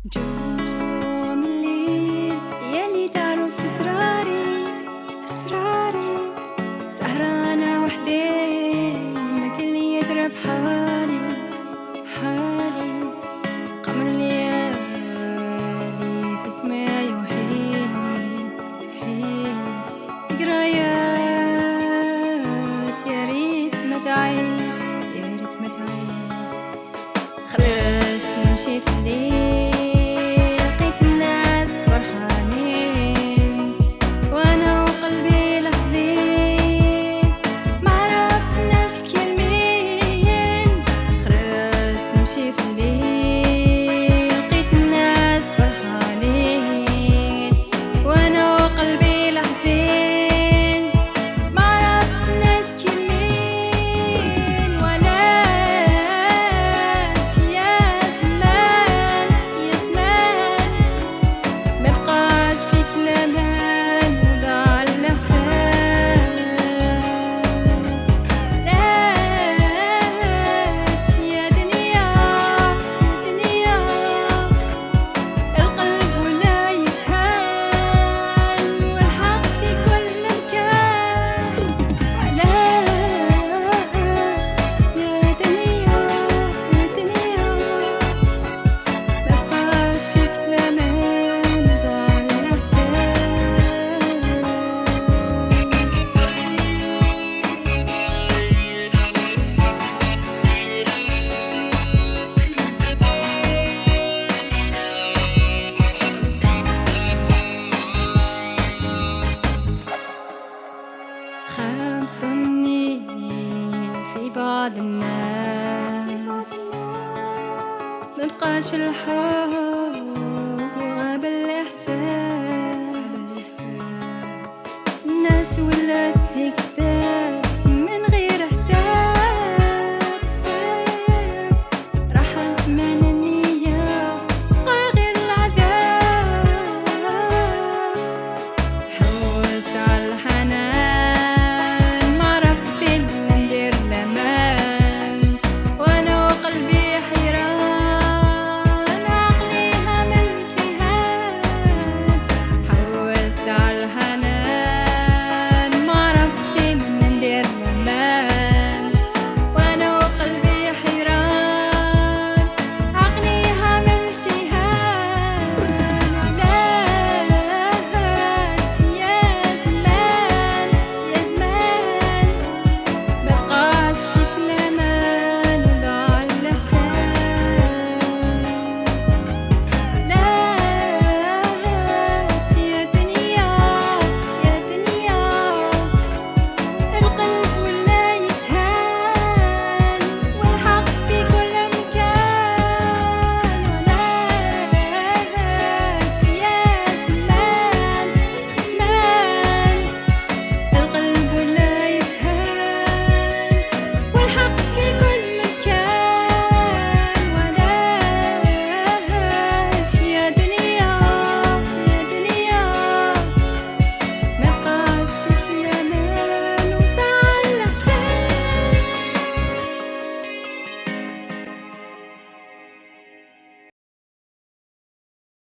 جوم الليل يلي تعرف اسراري سهرانة وحدي ما كل يدرى بحالي قمر ليالي في سماي وحيد ذكريات يا ريت ما تعيد خرجت مشيت الليل لقيت الناس فرحانين وانا وقلبي لحزين ما عرفناش كلمين. خرجت مشيت الليل لقيت الناس فرحانين وانا وقلبي لحزين ما عرفناش كلمين. ولاش يا زمان ما بقاش فيك الامان وضاع الاحسان. لاش يا دنيا القلب ولا يتهان والحق في كل مكان. علاش يا دنيا ما بقاش فيك الامان ضاع الاحسان. خاب ظني في بعض الناس مبقاش الحب